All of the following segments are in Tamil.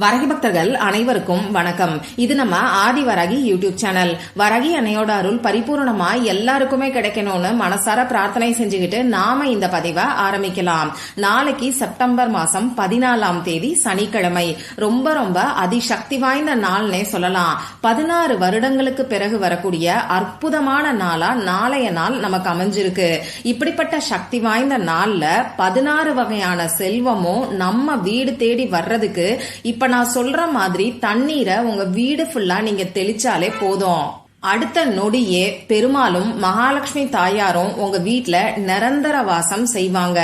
வரகி பக்தர்கள் அனைவருக்கும் வணக்கம். இது நம்ம ஆதி வரகி யூடியூப் சேனல். வரகி அன்னையோட அருள் பரிபூர்ணமா எல்லாருக்குமே கிடைக்கணும்னு மனசார பிரார்த்தனை செஞ்சுக்கிட்டு நாம இந்த பதிவை ஆரம்பிக்கலாம். நாளைக்கு செப்டம்பர் மாசம் 14ஆம் தேதி சனிக்கிழமை. ரொம்ப ரொம்ப அதிசக்தி வாய்ந்த நாள்னே சொல்லலாம். 16 வருடங்களுக்கு பிறகு வரக்கூடிய அற்புதமான நாளா நாளைய நாள் நமக்கு அமைஞ்சிருக்கு. இப்படிப்பட்ட சக்தி வாய்ந்த நாள்ல 16 வகையான செல்வமும் நம்ம வீடு தேடி வர்றதுக்கு இப்ப நான் சொல்ற மாதிரி தண்ணீரை உங்க வீடு ஃபுல்லா நீங்க தெளிச்சாலே போதும். அடுத்த நொடியே பெருமாளும் மகாலட்சுமி தாயாரும் உங்க வீட்ல நிரந்தர வாசம் செய்வாங்க.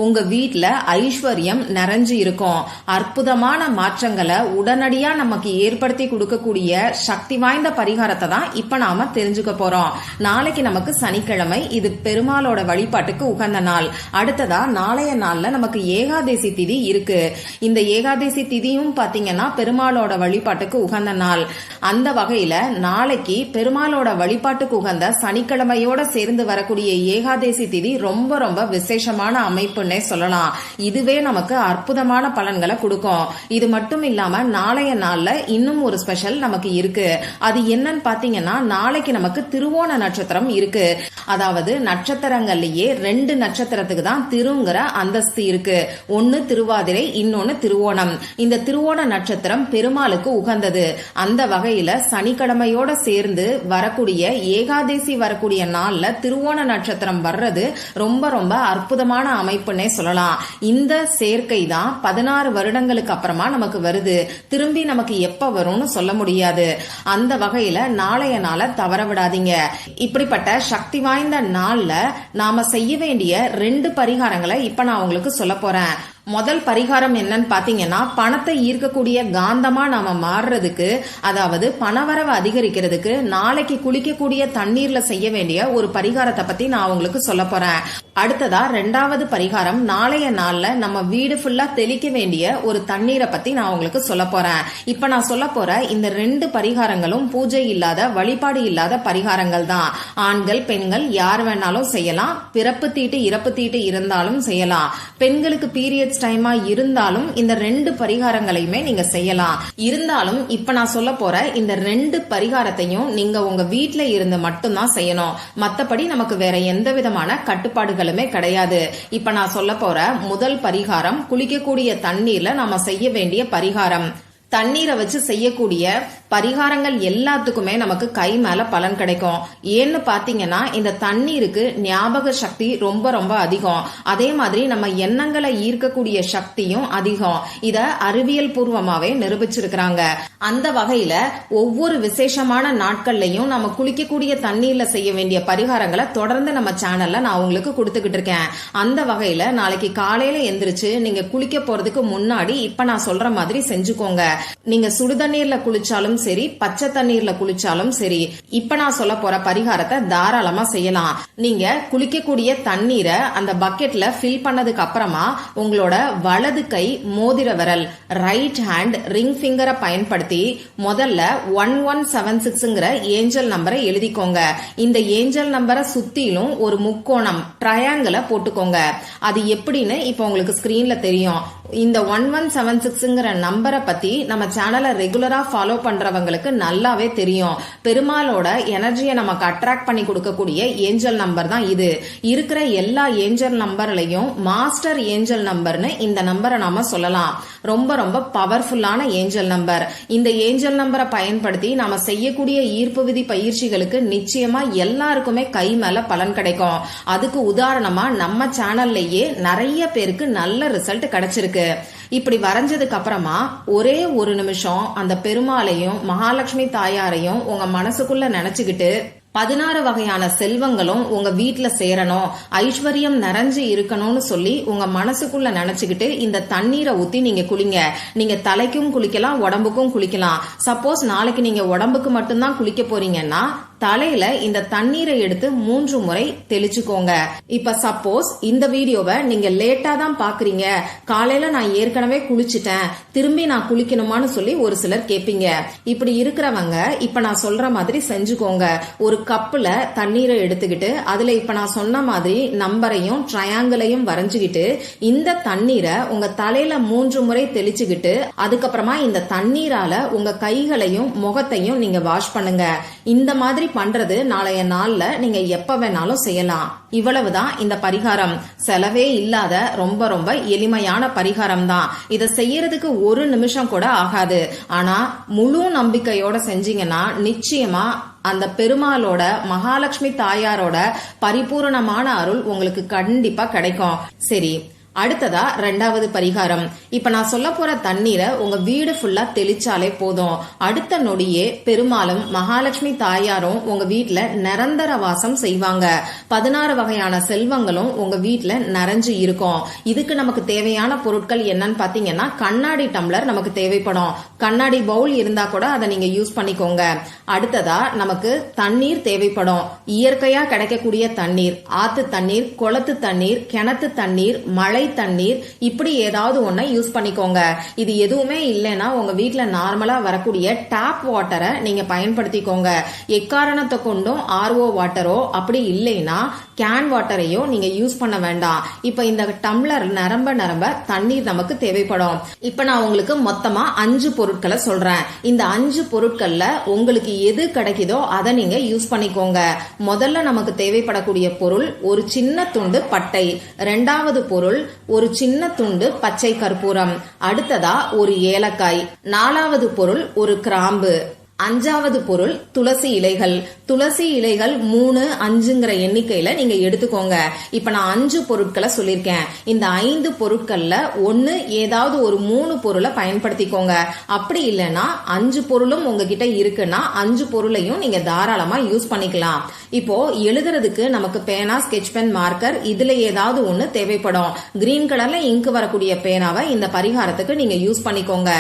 உங்க வீட்ல ஐஸ்வர்யம் நிறைஞ்சு இருக்கும். அற்புதமான மாற்றங்களை உடனடியா நமக்கு ஏற்படுத்தி கொடுக்கக்கூடிய சக்தி வாய்ந்த பரிகாரத்தை தான் இப்ப நாம தெரிஞ்சுக்க போறோம். நாளைக்கு நமக்கு சனிக்கிழமை. இது பெருமாளோட வழிபாட்டுக்கு உகந்த நாள். அடுத்ததா நாளைய நாள்ல நமக்கு ஏகாதசி திதி இருக்கு. இந்த ஏகாதசி திதியும் பாத்தீங்கன்னா பெருமாளோட வழிபாட்டுக்கு உகந்த நாள். அந்த வகையில நாளைக்கு பெருமாளோட வழிபாட்டுக்கு உகந்த சனிக்கிழமையோட சேர்ந்து வரக்கூடிய ஏகாதசி திதி ரொம்ப ரொம்ப விசேஷமான அமைப்புன்னே சொல்லலாம். இதுவே நமக்கு அற்புதமான பலன்களை கொடுக்கும். இது மட்டும் இல்லாம நாளைய நாள்ல இன்னும் ஒரு ஸ்பெஷல் நமக்கு இருக்கு. அது என்னன்னு பாத்தீங்கன்னா நாளைக்கு நமக்கு திருவோண நட்சத்திரம் இருக்கு. அதாவது நட்சத்திரங்கள்லயே 2 நட்சத்திரத்துக்கு தான் திருங்கிற அந்தஸ்து இருக்கு. ஒன்னு திருவாதிரை, இன்னொன்னு திருவோணம். இந்த திருவோண நட்சத்திரம் பெருமாளுக்கு உகந்தது. அந்த வகையில சனிக்கிழமையோட சேர்ந்து வரக்கூடிய ஏகாதசி வரக்கூடிய நாள்ல திருவோண நட்சத்திரம் வர்றது ரொம்ப ரொம்ப அற்புதமான அமைப்புன்னே சொல்லலாம். இந்த சேர்க்கை தான் 16 வருடங்களுக்கு அப்புறமா நமக்கு வருது. திரும்பி நமக்கு எப்ப வரும்னு சொல்ல முடியாது. அந்த வகையில நாளைய நாளை தவற விடாதீங்க. இப்படிப்பட்ட சக்தி வாய்ந்த நாள்ல நாம செய்ய வேண்டிய 2 பரிகாரங்களை இப்ப நான் உங்களுக்கு சொல்ல போறேன். முதல் பரிகாரம் என்னன்னு பாத்தீங்கன்னா பணத்தை ஈர்க்கக்கூடிய காந்தமா நாம மாறுறதுக்கு, அதாவது பணவரவு அதிகரிக்கிறதுக்கு நாளைக்கு குளிக்கக்கூடிய தண்ணீர்ல செய்ய வேண்டிய ஒரு பரிகாரத்தை பத்தி நான் உங்களுக்கு சொல்ல போறேன். அடுத்ததா 2வது பரிகாரம் நாளைய நாள்ல நம்ம வீடு ஃபுல்லா தெளிக்க வேண்டிய ஒரு தண்ணீரை பத்தி நான் உங்களுக்கு சொல்ல போறேன். இப்ப நான் சொல்ல போற இந்த 2 பரிகாரங்களும் பூஜை இல்லாத, வழிபாடு இல்லாத பரிகாரங்கள் தான். ஆண்கள் பெண்கள் யார் வேணாலும் செய்யலாம். பிறப்பு தீட்டு இறப்பு தீட்டு இருந்தாலும் செய்யலாம். பெண்களுக்கு பீரியட்ஸ் டைமா இருந்தாலும் இந்த 2 பரிகாரங்களையுமே நீங்க செய்யலாம். இருந்தாலும் இப்ப நான் சொல்ல போற இந்த 2 பரிகாரத்தையும் நீங்க உங்க வீட்ல இருந்து மட்டும்தான் செய்யணும். மத்தபடி நமக்கு வேற எந்த விதமான கட்டுப்பாடுகளுமே கிடையாது. இப்ப நான் சொல்ல போற முதல் பரிகாரம் குளிக்கக்கூடிய தண்ணீர்ல நாம செய்ய வேண்டிய பரிகாரம். தண்ணீரை வச்சு செய்யக்கூடிய பரிகாரங்கள் எல்லாத்துக்குமே நமக்கு கை மேல பலன் கிடைக்கும். ஏன்னு பாத்தீங்கன்னா இந்த தண்ணீருக்கு ஞாபக சக்தி ரொம்ப ரொம்ப அதிகம். அதே மாதிரி நம்ம எண்ணங்களை ஈர்க்கக்கூடிய சக்தியும் அதிகம். இத அறிவியல் பூர்வமாவே நிரூபிச்சிருக்கிறாங்க. அந்த வகையில ஒவ்வொரு விசேஷமான நாட்கள்லயும் நம்ம குளிக்கக்கூடிய தண்ணீர்ல செய்ய வேண்டிய பரிகாரங்களை தொடர்ந்து நம்ம சேனல்ல நான் உங்களுக்கு கொடுத்துக்கிட்டு இருக்கேன். அந்த வகையில நாளைக்கு காலையில எந்திரிச்சு நீங்க குளிக்க போறதுக்கு முன்னாடி இப்ப நான் சொல்ற மாதிரி செஞ்சுக்கோங்க. நீங்க சுடுதண்ணீர்ல குளிச்சாலும் சரி, பச்சை தண்ணீர்ல குளிச்சாலும் சரி, இப்ப நான் சொல்ல போற பரிகாரத்தை தாராளமா செய்யலாம். நீங்க குளிக்கக்கூடிய தண்ணீரை அந்த பக்கெட்ல ஃபில் பண்ணதுக்கு அப்புறமா உங்களோட வலது கை மோதிர விரல், ரைட் ஹேண்ட் ரிங் ஃபிங்கரை பயன்படுத்தி முதல்ல 1176ங்கிற ஏஞ்சல் நம்பரை எழுதிக்கோங்க. இந்த ஏஞ்சல் நம்பரை சுத்திலும் ஒரு முக்கோணம் ட்ரையாங்கிளை போட்டுக்கோங்க. அது எப்படின்னு இப்ப உங்களுக்கு ஸ்கிரீன்ல தெரியும். இந்த 1176ங்கிற நம்பரை பத்தி நம்ம சேனலை ரெகுலரா ஃபாலோ பண்றவங்களுக்கு நல்லாவே தெரியும். பெருமாளோட எனர்ஜியை நமக்கு அட்ராக்ட் பண்ணி கொடுக்கக்கூடிய ஏஞ்சல் நம்பர் தான் இது. இருக்கிற எல்லா ஏஞ்சல் நம்பர்லயும் மாஸ்டர் ஏஞ்சல் நம்பர்னு இந்த நம்பரை நாம சொல்லலாம். ரொம்ப ரொம்ப பவர்ஃபுல்லான ஏஞ்சல் நம்பர். இந்த ஏஞ்சல் நம்பரை பயன்படுத்தி நாம செய்யக்கூடிய ஈர்ப்பு விதி பயிற்சிகளுக்கு நிச்சயமா எல்லாருக்குமே கை மேல பலன் கிடைக்கும். அதுக்கு உதாரணமா நம்ம சேனல்லையே நிறைய பேருக்கு நல்ல ரிசல்ட் கிடைச்சிருக்கு. இப்படி வரைஞ்சதுக்கு அப்புறமா ஒரே ஒரு நிமிஷம் அந்த பெருமாளையும் மகாலட்சுமி தாயாரையும் உங்க மனசுக்குள்ள நினைச்சுக்கிட்டு 16 வகையான செல்வங்களும் உங்க வீட்டுல சேரணும், ஐஸ்வர்யம் நிறைஞ்சு இருக்கணும்னு சொல்லி உங்க மனசுக்குள்ள நினைச்சுக்கிட்டு இந்த தண்ணீரை ஊத்தி நீங்க குளிங்க. நீங்க தலைக்கும் குளிக்கலாம், உடம்புக்கும் குளிக்கலாம். சப்போஸ் நாளைக்கு நீங்க உடம்புக்கு மட்டும்தான் குளிக்க போறீங்கன்னா தலையில இந்த தண்ணீரை எடுத்து 3 முறை தெளிச்சுக்கோங்க. இப்ப சப்போஸ் இந்த வீடியோவை நீங்க லேட்டா தான் பாக்குறீங்க, காலையில நான் ஏற்கனவே குளிச்சுட்டேன், திரும்பி நான் குளிக்கணுமான்னு சொல்லி ஒரு சிலர் கேப்பீங்க. இப்படி இருக்கிறவங்க இப்ப நான் சொல்ற மாதிரி செஞ்சுக்கோங்க. ஒரு கப்புல தண்ணீரை எடுத்துக்கிட்டு அதுல இப்ப நான் சொன்ன மாதிரி நம்பரையும் ட்ரையாங்கிளையும் வரைஞ்சுக்கிட்டு இந்த தண்ணீரை உங்க தலையில 3 முறை தெளிச்சுக்கிட்டு அதுக்கப்புறமா இந்த தண்ணீரால உங்க கைகளையும் முகத்தையும் நீங்க வாஷ் பண்ணுங்க. இந்த மாதிரி பண்றது நாளைய நாள்ல நீங்க எப்ப வேணாலும் செய்யலாம். இவ்வளவுதான் இந்த பரிகாரம். செலவே இல்லாத ரொம்ப ரொம்ப எளிமையான பரிகாரம் தான். இதை செய்யறதுக்கு 1 நிமிஷம் கூட ஆகாது. ஆனா முழு நம்பிக்கையோட செஞ்சீங்கன்னா நிச்சயமா அந்த பெருமாளோட மகாலட்சுமி தாயாரோட பரிபூரணமான அருள் உங்களுக்கு கண்டிப்பா கிடைக்கும். சரி, அடுத்ததா 2வது பரிகாரம். இப்ப நான் சொல்ல போற தண்ணீரை உங்க வீடு ஃபுல்லா தெளிச்சாலே போதும். அடுத்த நொடியே பெருமாளும் மகாலட்சுமி தாயாரும் உங்க வீட்டுல நிரந்தர வாசம் செய்வாங்க. 16 வகையான செல்வங்களும் உங்க வீட்டுல நிறைஞ்சு இருக்கும். இதுக்கு நமக்கு தேவையான பொருட்கள் என்னன்னு பாத்தீங்கன்னா, கண்ணாடி டம்ளர் நமக்கு தேவைப்படும். கண்ணாடி பவுல் இருந்தா கூட அதை நீங்க யூஸ் பண்ணிக்கோங்க. அடுத்ததா நமக்கு தண்ணீர் தேவைப்படும். இயற்கையா கிடைக்கக்கூடிய தண்ணீர், ஆத்து தண்ணீர், குளத்து தண்ணீர், கிணத்து தண்ணீர், மழை தண்ணீர், இப்படி ஏதாவது ஒன்ன யூஸ் பண்ணிக்கோங்க. இது எதுவுமே இல்லைன்னா உங்க வீட்டுல நார்மலா வரக்கூடிய டேப் வாட்டரை நீங்க பயன்படுத்திக்கோங்க. எக்காரணத்தை கொண்டும் RO வாட்டரோ அப்படி இல்லைன்னா கேன் வாட்டரையோ நீங்க யூஸ் பண்ண வேண்டாம். இப்ப இந்த டம்ளர் நிரம்ப தண்ணீர் நமக்கு தேவைப்படும். இப்ப நான் உங்களுக்கு மொத்தமா 5 பொருட்களை சொல்றேன். இந்த 5 பொருட்கள்ல உங்களுக்கு எது கிடைக்குதோ அதை நீங்க யூஸ் பண்ணிக்கோங்க. முதல்ல நமக்கு தேவைப்படக்கூடிய பொருள் ஒரு சின்ன துண்டு பட்டை. 2வது பொருள் ஒரு சின்ன துண்டு பச்சை கற்பூரம். அடுத்ததா ஒரு ஏலக்காய். 4வது பொருள் ஒரு கிராம்பு. 5வது பொருள் துளசி இலைகள். துளசி இலைகள் 3, 5ங்கிற எண்ணிக்கையில நீங்க எடுத்துக்கோங்க. இப்ப நான் 5 பொருட்களை சொல்லிருக்கேன். இந்த 5 பொருட்கள்ல ஒன்னு ஏதாவது ஒரு 3 பொருளை பயன்படுத்திக்கோங்க. அப்படி இல்லைன்னா 5 பொருளும் உங்ககிட்ட இருக்குன்னா 5 பொருளையும் நீங்க தாராளமா யூஸ் பண்ணிக்கலாம். இப்போ எழுதுறதுக்கு நமக்கு பேனா, ஸ்கெட்ச் பென், மார்க்கர், இதுல ஏதாவது ஒண்ணு தேவைப்படும். கிரீன் கலர்ல இங்கு வரக்கூடிய பேனாவை இந்த பரிகாரத்துக்கு நீங்க யூஸ் பண்ணிக்கோங்க.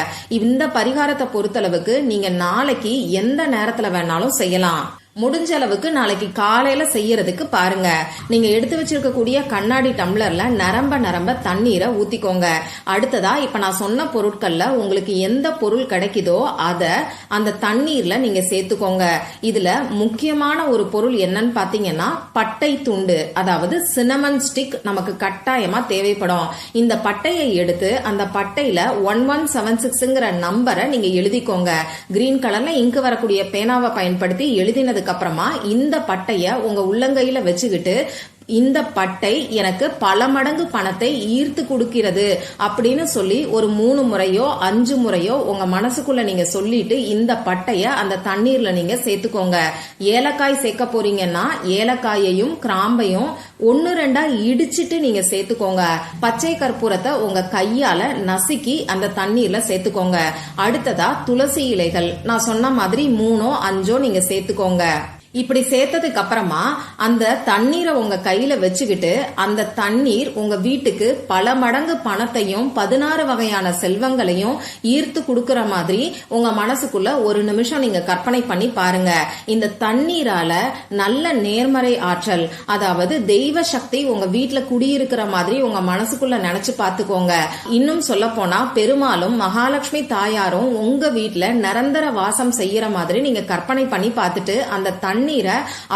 இந்த பரிகாரத்தை பொறுத்தளவுக்கு நீங்க நாளைக்கு எந்த நேரத்துல வேணாலும் செய்யலாம். முடிஞ்ச அளவுக்கு நாளைக்கு காலையில செய்யறதுக்கு பாருங்க. நீங்க எடுத்து வச்சிருக்கக்கூடிய கண்ணாடி டம்ளர்ல நிரம்ப தண்ணீரை ஊத்திக்கோங்க. அடுத்ததா இப்ப நான் சொன்ன பொருட்கள்ல உங்களுக்கு எந்த பொருள் கிடைக்குதோ அத அந்த தண்ணீர்ல நீங்க சேர்த்துக்கோங்க. இதுல முக்கியமான ஒரு பொருள் என்னன்னு பாத்தீங்கன்னா பட்டை துண்டு, அதாவது சினமன் ஸ்டிக் நமக்கு கட்டாயமா தேவைப்படும். இந்த பட்டையை எடுத்து அந்த பட்டையில 1176ங்கிற நம்பரை நீங்க எழுதிக்கோங்க. கிரீன் கலர்ல இங்கு வரக்கூடிய பேனாவை பயன்படுத்தி எழுதினதுக்கு அப்புறமா இந்த பட்டைய உங்க உள்ளங்கையில வச்சுக்கிட்டு இந்த பட்டை எனக்கு பல மடங்கு பணத்தை ஈர்த்து கொடுக்கிறது அப்படின்னு சொல்லி ஒரு 3 முறையோ 5 முறையோ உங்க மனசுக்குள்ள நீங்க சொல்லிட்டு இந்த பட்டைய அந்த தண்ணீர்ல நீங்க சேர்த்துக்கோங்க. ஏலக்காய் சேர்க்க போறீங்கன்னா ஏலக்காயையும் கிராம்பையும் 1-2 இடிச்சிட்டு நீங்க சேர்த்துக்கோங்க. பச்சை கற்பூரத்தை உங்க கையால நசுக்கி அந்த தண்ணீர்ல சேர்த்துக்கோங்க. அடுத்ததா துளசி இலைகள் நான் சொன்ன மாதிரி 3ஓ 5ஓ நீங்க சேர்த்துக்கோங்க. இப்படி சேர்த்ததுக்கு அப்புறமா அந்த தண்ணீரை உங்க கையில வச்சுக்கிட்டு அந்த தண்ணீர் உங்க வீட்டுக்கு பல மடங்கு பணத்தையும் 16 வகையான செல்வங்களையும் ஈர்த்து கொடுக்கற மாதிரி உங்க மனசுக்குள்ள 1 நிமிஷம் நீங்க கற்பனை பண்ணி பாருங்க. இந்த தண்ணீரால நல்ல நேர்மறை ஆற்றல், அதாவது தெய்வ சக்தி உங்க வீட்டுல குடியிருக்கிற மாதிரி உங்க மனசுக்குள்ள நினைச்சு பாத்துக்கோங்க. இன்னும் சொல்ல போனா பெருமாளும் மகாலட்சுமி தாயாரும் உங்க வீட்டுல நிரந்தர வாசம் செய்யற மாதிரி நீங்க கற்பனை பண்ணி பார்த்துட்டு அந்த தண்ணீரை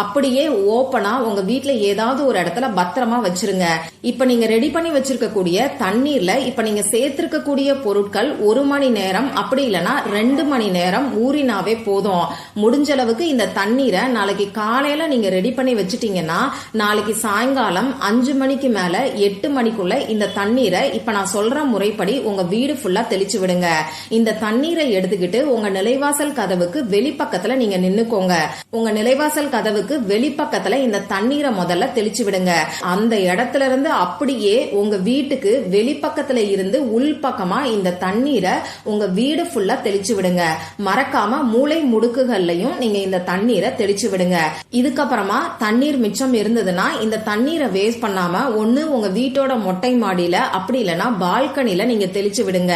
அப்படியே ஓப்பனா உங்க வீட்டுல ஏதாவது ஒரு இடத்துல பத்திரமா வச்சிருங்க. இப்ப நீங்க ரெடி பண்ணி வச்சிருக்கக்கூடிய தண்ணீர்ல இப்ப நீங்க சேர்த்திருக்கக்கூடிய பொருட்கள் 1 மணி நேரம் அப்படி இல்லைன்னா 2 மணி நேரம் ஊறினாவே போதும். முடிஞ்ச அளவுக்கு இந்த தண்ணீரை நாளைக்கு காலையில நீங்க ரெடி பண்ணி வச்சிட்டீங்கன்னா நாளைக்கு சாயங்காலம் 5 மணிக்கு மேல 8 மணிக்குள்ள இந்த தண்ணீரை இப்ப நான் சொல்ற முறைப்படி உங்க வீடு ஃபுல்லா தெளிச்சு விடுங்க. இந்த தண்ணீரை எடுத்துக்கிட்டு உங்க நிலைவாசல் கதவுக்கு வெளிப்பக்கத்துல நீங்க நின்னுக்கோங்க. உங்க நிலைவாசல் கதவுக்கு வெளிப்பக்கத்துல இந்த தண்ணீரை முதல்ல தெளிச்சு விடுங்க. அந்த இடத்துல இருந்து அப்படியே உங்க வீட்டுக்கு வெளிப்பக்கத்துல இருந்து உள்பக்கமா இந்த தண்ணீரை உங்க வீடு ஃபுல்லா தெளிச்சு விடுங்க. மறக்காம மூளை முடுக்குகள்லயும் நீங்க இந்த தண்ணீரை தெளிச்சு விடுங்க. இதுக்கப்புறமா தண்ணீர் மிச்சம் இருந்ததுன்னா இந்த தண்ணீரை வேஸ்ட் பண்ணாம ஒண்ணு உங்க வீட்டோட மொட்டை மாடியில அப்படி இல்லைன்னா பால்கனில நீங்க தெளிச்சு விடுங்க.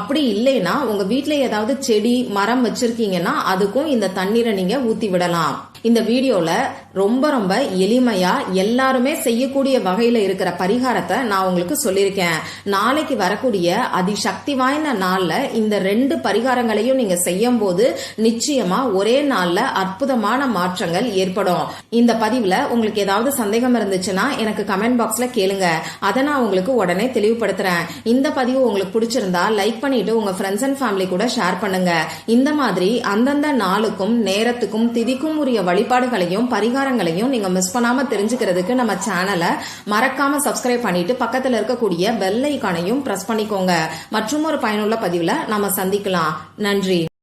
அப்படி இல்லைன்னா உங்க வீட்டுல ஏதாவது செடி மரம் வச்சிருக்கீங்கன்னா அதுக்கும் இந்த தண்ணீரை நீங்க ஊத்தி விடலாம். இந்த வீடியோல ரொம்ப ரொம்ப எளிமையா எல்லாருமே செய்யக்கூடிய வகையில இருக்கிற பரிகாரத்தை நான் உங்களுக்கு சொல்லியிருக்கேன். நாளைக்கு வரக்கூடிய அதிசக்தி வாய்ந்த நாள்ல இந்த 2 பரிகாரங்களையும் நீங்க செய்யும் போது நிச்சயமா ஒரே நாள்ல அற்புதமான மாற்றங்கள் ஏற்படும். இந்த பதிவுல உங்களுக்கு ஏதாவது சந்தேகம் இருந்துச்சுன்னா எனக்கு கமெண்ட் பாக்ஸ்ல கேளுங்க. அதை நான் உங்களுக்கு உடனே தெளிவுபடுத்துறேன். இந்த பதிவு உங்களுக்கு பிடிச்சிருந்தா லைக் பண்ணிட்டு உங்க ஃப்ரெண்ட்ஸ் அண்ட் ஃபேமிலி கூட ஷேர் பண்ணுங்க. இந்த மாதிரி அந்தந்த நாளுக்கும் நேரத்துக்கும் திதிக்கும் உரிய வழிபாடுகளையும் பரிகாரங்களையும் நீங்க மிஸ் பண்ணாம தெரிஞ்சுக்கிறதுக்கு நம்ம சேனலை மறக்காம சப்ஸ்கிரைப் பண்ணிட்டு பக்கத்துல இருக்கக்கூடிய பெல் ஐகானையும் பிரஸ் பண்ணிக்கோங்க. மற்றும் ஒரு பயனுள்ள பதிவுல நாம சந்திக்கலாம். நன்றி.